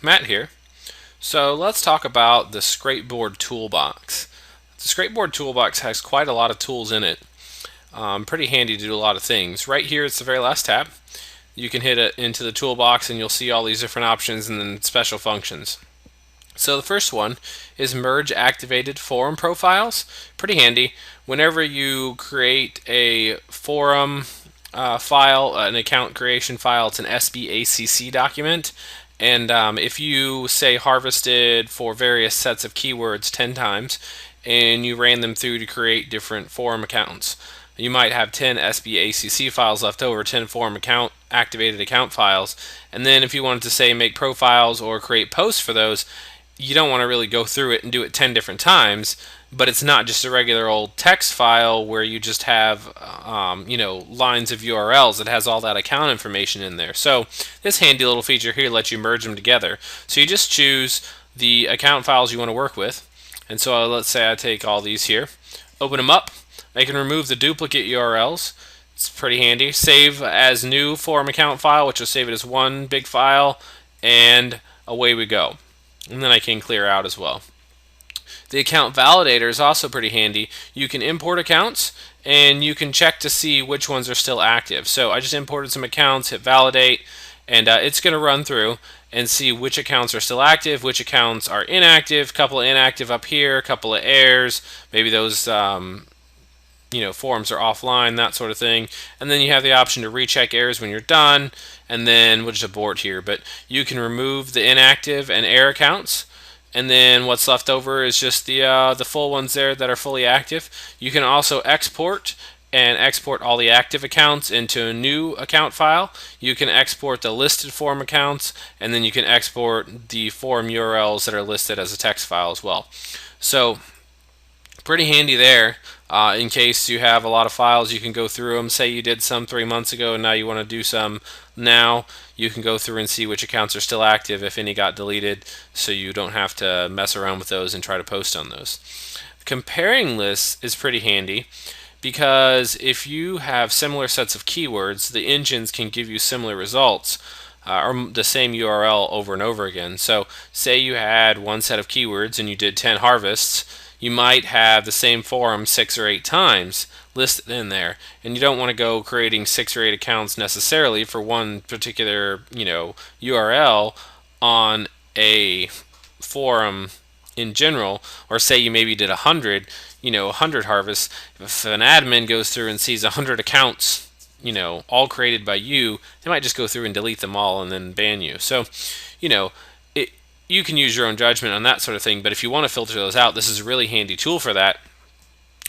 Matt here. So let's talk about the Scrapeboard Toolbox. The Scrapeboard Toolbox has quite a lot of tools in it. Pretty handy to do a lot of things. Right here, it's the very last tab. You can hit it into the toolbox and you'll see all these different options and then special functions. So the first one is merge activated forum profiles. Pretty handy. Whenever you create a forum file, an account creation file, it's an SBACC document. And if you say harvested for various sets of keywords 10 times and you ran them through to create different forum accounts, you might have 10 SBACC files left over, 10 forum account activated account files. And then if you wanted to say make profiles or create posts for those, you don't want to really go through it and do it 10 different times, but it's not just a regular old text file where you just have lines of URLs. It has all that account information in there. So this handy little feature here lets you merge them together. So you just choose the account files you want to work with. And so let's say I take all these here, open them up. I can remove the duplicate URLs. It's pretty handy. Save as new forum account file, which will save it as one big file, and away we go. And then I can clear out as well. The account validator is also pretty handy. You can import accounts and you can check to see which ones are still active. So I just imported some accounts, hit validate, and it's going to run through and see which accounts are still active, which accounts are inactive, couple of inactive up here, a couple of errors, maybe those forums are offline, that sort of thing. And then you have the option to recheck errors when you're done, and then we'll just abort here. But you can remove the inactive and error accounts, and then what's left over is just the full ones there that are fully active. You can also export all the active accounts into a new account file. You can export the listed forum accounts, and then you can export the forum URLs that are listed as a text file as well. So pretty handy there. In case you have a lot of files, you can go through them. Say you did some 3 months ago and now you want to do some now. You can go through and see which accounts are still active, if any got deleted, so you don't have to mess around with those and try to post on those. Comparing lists is pretty handy because if you have similar sets of keywords, the engines can give you similar results. Or the same URL over and over again. So say you had one set of keywords and you did 10 harvests, you might have the same forum 6 or 8 times listed in there, and you don't want to go creating 6 or 8 accounts necessarily for one particular URL on a forum in general. Or say you maybe did 100 harvests. If an admin goes through and sees 100 accounts all created by you, they might just go through and delete them all and then ban you. So you can use your own judgment on that sort of thing, but if you want to filter those out, this is a really handy tool for that.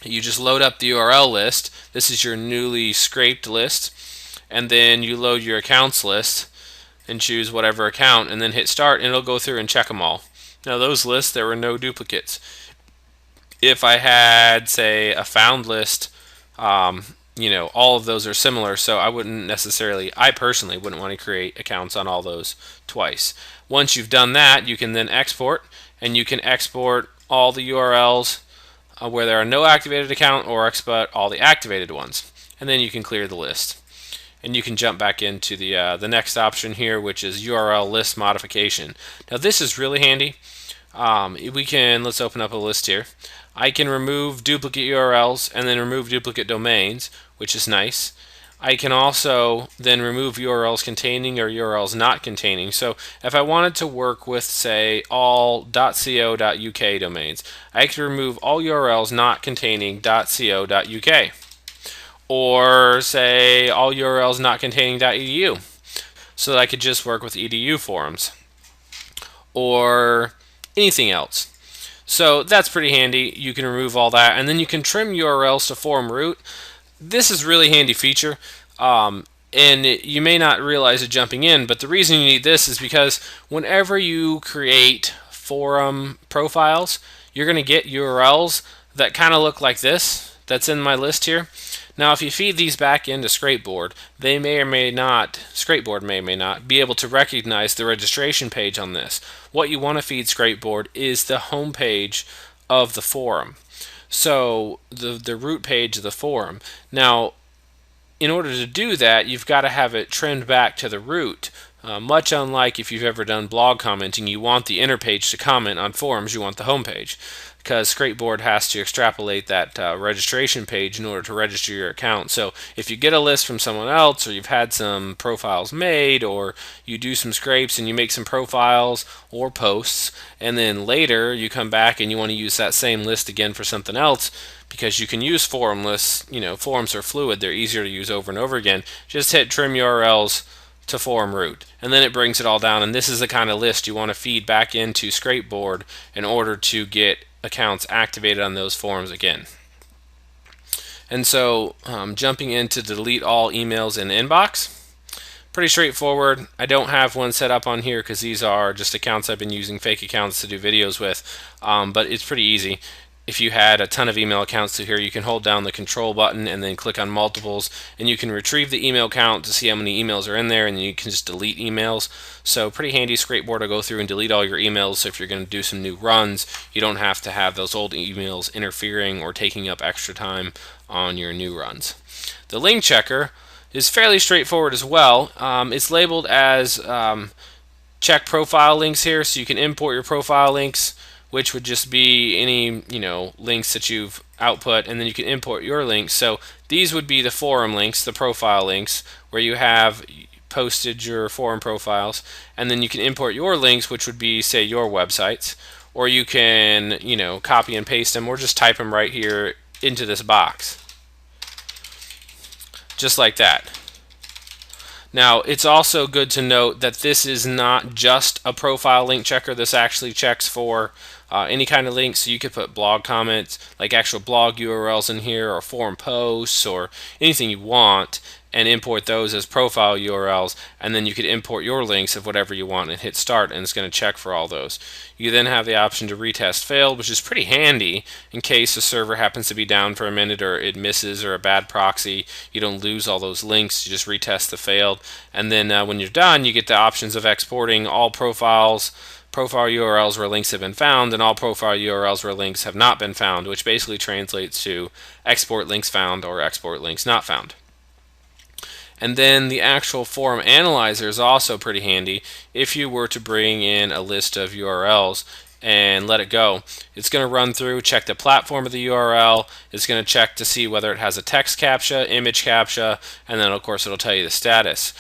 You just load up the URL list. This is your newly scraped list, and then you load your accounts list and choose whatever account and then hit start, and it'll go through and check them all. Now those lists, there were no duplicates. If I had, say, a found list, all of those are similar, so I personally wouldn't want to create accounts on all those twice. Once you've done that, you can then export, and you can export all the URLs where there are no activated account, or export all the activated ones, and then you can clear the list. And you can jump back into the next option here, which is URL list modification. Now this is really handy. Let's open up a list here. I can remove duplicate URLs and then remove duplicate domains, which is nice. I can also then remove URLs containing or URLs not containing. So if I wanted to work with, say, all .co.uk domains, I could remove all URLs not containing .co.uk. Or say all URLs not containing .edu, so that I could just work with edu forums. Or anything else. So that's pretty handy. You can remove all that, and then you can trim URLs to forum root. This is a really handy feature, and you may not realize it jumping in, but the reason you need this is because whenever you create forum profiles, you're going to get URLs that kind of look like this, that's in my list here. Now, if you feed these back into Scrapeboard, Scrapeboard may or may not be able to recognize the registration page on this. What you want to feed Scrapeboard is the home page of the forum. So the root page of the forum. Now, in order to do that, you've got to have it trimmed back to the root Much unlike if you've ever done blog commenting, you want the inner page to comment on forums, you want the home page, because Scrapeboard has to extrapolate that registration page in order to register your account. So if you get a list from someone else, or you've had some profiles made, or you do some scrapes and you make some profiles or posts, and then later you come back and you want to use that same list again for something else, because you can use forum lists. Forums are fluid, they're easier to use over and over again. Just hit trim URLs to forum root, and then it brings it all down, and this is the kind of list you want to feed back into Scrapeboard in order to get accounts activated on those forums again. And so jumping into delete all emails in the inbox, pretty straightforward. I don't have one set up on here because these are just accounts I've been using, fake accounts to do videos with, but it's pretty easy. If you had a ton of email accounts to here, you can hold down the control button and then click on multiples, and you can retrieve the email count to see how many emails are in there, and then you can just delete emails. So pretty handy. Scrapeboard will go through and delete all your emails, so if you're going to do some new runs, you don't have to have those old emails interfering or taking up extra time on your new runs. The link checker is fairly straightforward as well. It's labeled as check profile links here, so you can import your profile links, which would just be any links that you've output, and then you can import your links. So these would be the forum links, the profile links, where you have posted your forum profiles, and then you can import your links, which would be, say, your websites, or you can copy and paste them, or just type them right here into this box, just like that. Now, it's also good to note that this is not just a profile link checker. This actually checks for any kind of links. So you could put blog comments, like actual blog URLs in here, or forum posts, or anything you want, and import those as profile URLs, and then you could import your links of whatever you want and hit start, and it's going to check for all those. You then have the option to retest failed, which is pretty handy in case the server happens to be down for a minute, or it misses, or a bad proxy. You don't lose all those links, you just retest the failed, and then when you're done, you get the options of exporting all profile URLs where links have been found, and all profile URLs where links have not been found, which basically translates to export links found or export links not found. And then the actual forum analyzer is also pretty handy. If you were to bring in a list of URLs and let it go, it's going to run through, check the platform of the URL, it's going to check to see whether it has a text captcha, image captcha, and then of course it'll tell you the status,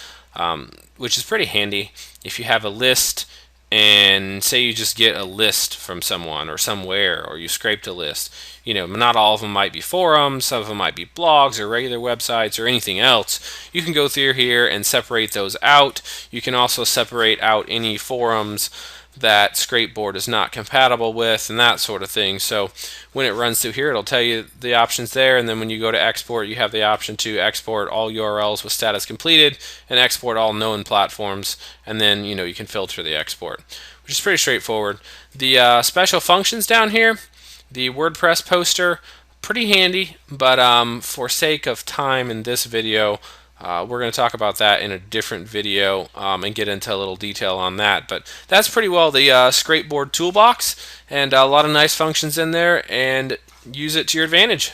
which is pretty handy. If you have a list, and say you just get a list from someone or somewhere, or you scraped a list, not all of them might be forums, some of them might be blogs or regular websites or anything else. You can go through here and separate those out. You can also separate out any forums that Scrapeboard is not compatible with, and that sort of thing. So when it runs through here, it'll tell you the options there, and then when you go to export, you have the option to export all URLs with status completed and export all known platforms, and then you can filter the export, which is pretty straightforward. The special functions down here, the WordPress poster, pretty handy, but for sake of time in this video, we're going to talk about that in a different video and get into a little detail on that. But that's pretty well the Scrapeboard Toolbox, and a lot of nice functions in there, and use it to your advantage.